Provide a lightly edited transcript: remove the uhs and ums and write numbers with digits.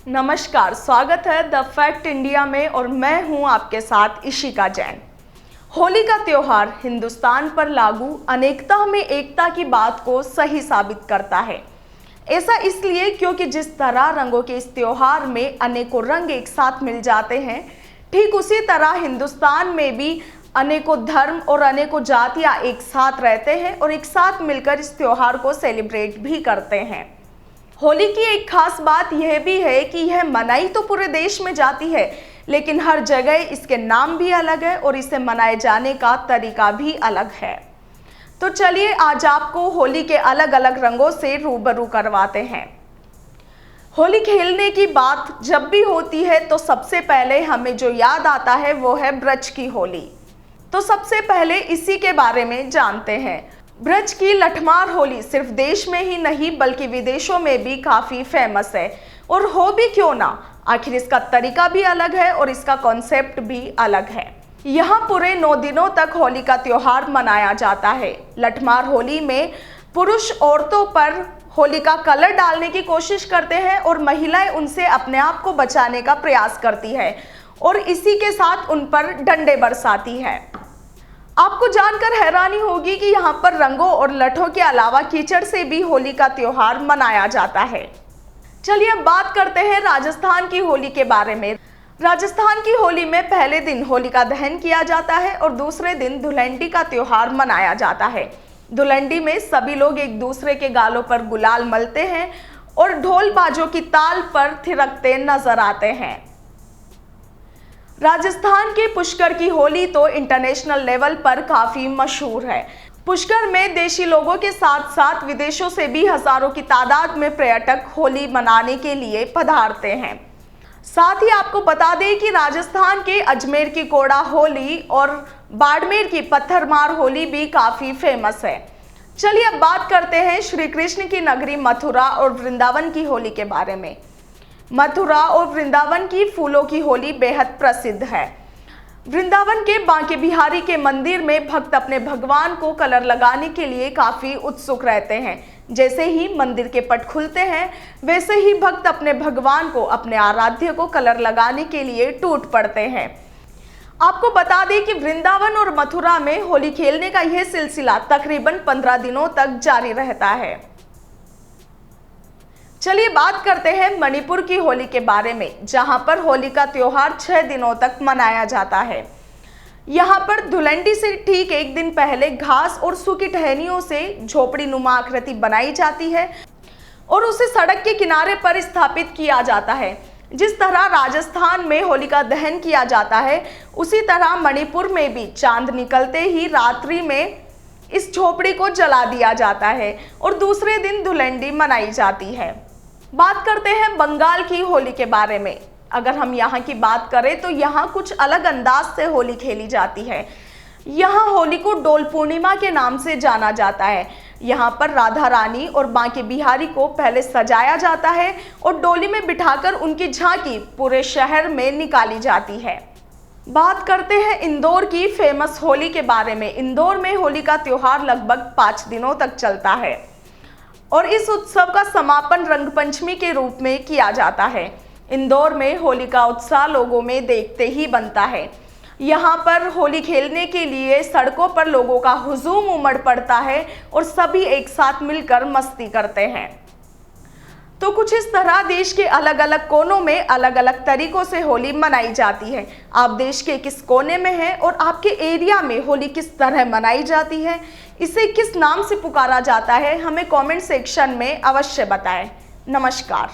नमस्कार, स्वागत है द फैक्ट इंडिया में और मैं हूं आपके साथ इशिका जैन। होली का त्योहार हिंदुस्तान पर लागू अनेकता में एकता की बात को सही साबित करता है। ऐसा इसलिए क्योंकि जिस तरह रंगों के इस त्योहार में अनेकों रंग एक साथ मिल जाते हैं, ठीक उसी तरह हिंदुस्तान में भी अनेकों धर्म और अनेकों जातियां एक साथ रहते हैं और एक साथ मिलकर इस त्योहार को सेलिब्रेट भी करते हैं। होली की एक खास बात यह भी है कि यह मनाई तो पूरे देश में जाती है, लेकिन हर जगह इसके नाम भी अलग है और इसे मनाए जाने का तरीका भी अलग है। तो चलिए आज आपको होली के अलग अलग रंगों से रूबरू करवाते हैं। होली खेलने की बात जब भी होती है तो सबसे पहले हमें जो याद आता है वो है ब्रज की होली। तो सबसे पहले इसी के बारे में जानते हैं। ब्रज की लठमार होली सिर्फ देश में ही नहीं बल्कि विदेशों में भी काफी फेमस है। और हो भी क्यों ना, आखिर इसका तरीका भी अलग है और इसका कॉन्सेप्ट भी अलग है। यहाँ पूरे 9 दिनों तक होली का त्योहार मनाया जाता है। लठमार होली में पुरुष औरतों पर होली का कलर डालने की कोशिश करते हैं और महिलाएं उनसे अपने आप को बचाने का प्रयास करती है और इसी के साथ उन पर डंडे बरसाती है। आपको जानकर हैरानी होगी कि यहाँ पर रंगों और लठों के अलावा कीचड़ से भी होली का त्योहार मनाया जाता है। चलिए अब बात करते हैं राजस्थान की होली के बारे में। राजस्थान की होली में पहले दिन होलिका दहन किया जाता है और दूसरे दिन धुलंडी का त्योहार मनाया जाता है। धुलंडी में सभी लोग एक दूसरे के गालों पर गुलाल मलते हैं और ढोल बाजों की ताल पर थिरकते नजर आते हैं। राजस्थान के पुष्कर की होली तो इंटरनेशनल लेवल पर काफी मशहूर है। पुष्कर में देशी लोगों के साथ साथ विदेशों से भी हजारों की तादाद में पर्यटक होली मनाने के लिए पधारते हैं। साथ ही आपको बता दें कि राजस्थान के अजमेर की कोड़ा होली और बाड़मेर की पत्थरमार होली भी काफी फेमस है। चलिए अब बात करते हैं श्री कृष्ण की नगरी मथुरा और वृंदावन की होली के बारे में। मथुरा और वृंदावन की फूलों की होली बेहद प्रसिद्ध है। वृंदावन के बांके बिहारी के मंदिर में भक्त अपने भगवान को कलर लगाने के लिए काफी उत्सुक रहते हैं। जैसे ही मंदिर के पट खुलते हैं वैसे ही भक्त अपने भगवान को, अपने आराध्य को कलर लगाने के लिए टूट पड़ते हैं। आपको बता दें कि वृंदावन और मथुरा में होली खेलने का यह सिलसिला तकरीबन 15 दिनों तक जारी रहता है। चलिए बात करते हैं मणिपुर की होली के बारे में, जहां पर होली का त्योहार 6 दिनों तक मनाया जाता है। यहां पर धुलंडी से ठीक एक दिन पहले घास और सूखी टहनियों से झोपड़ी नुमा आकृति बनाई जाती है और उसे सड़क के किनारे पर स्थापित किया जाता है। जिस तरह राजस्थान में होलिका दहन किया जाता है, उसी तरह मणिपुर में भी चांद निकलते ही रात्रि में इस झोपड़ी को जला दिया जाता है और दूसरे दिन धुलंडी मनाई जाती है। बात करते हैं बंगाल की होली के बारे में। अगर हम यहाँ की बात करें तो यहाँ कुछ अलग अंदाज से होली खेली जाती है। यहाँ होली को डोल पूर्णिमा के नाम से जाना जाता है। यहाँ पर राधा रानी और बांके बिहारी को पहले सजाया जाता है और डोली में बिठाकर उनकी झांकी पूरे शहर में निकाली जाती है। बात करते हैं इंदौर की फेमस होली के बारे में। इंदौर में होली का त्योहार लगभग 5 दिनों तक चलता है और इस उत्सव का समापन रंगपंचमी के रूप में किया जाता है। इंदौर में होली का उत्साह लोगों में देखते ही बनता है। यहाँ पर होली खेलने के लिए सड़कों पर लोगों का हुजूम उमड़ पड़ता है और सभी एक साथ मिलकर मस्ती करते हैं। तो कुछ इस तरह देश के अलग अलग कोनों में अलग अलग तरीकों से होली मनाई जाती है। आप देश के किस कोने में हैं और आपके एरिया में होली किस तरह मनाई जाती है, इसे किस नाम से पुकारा जाता है, हमें कमेंट सेक्शन में अवश्य बताएं। नमस्कार।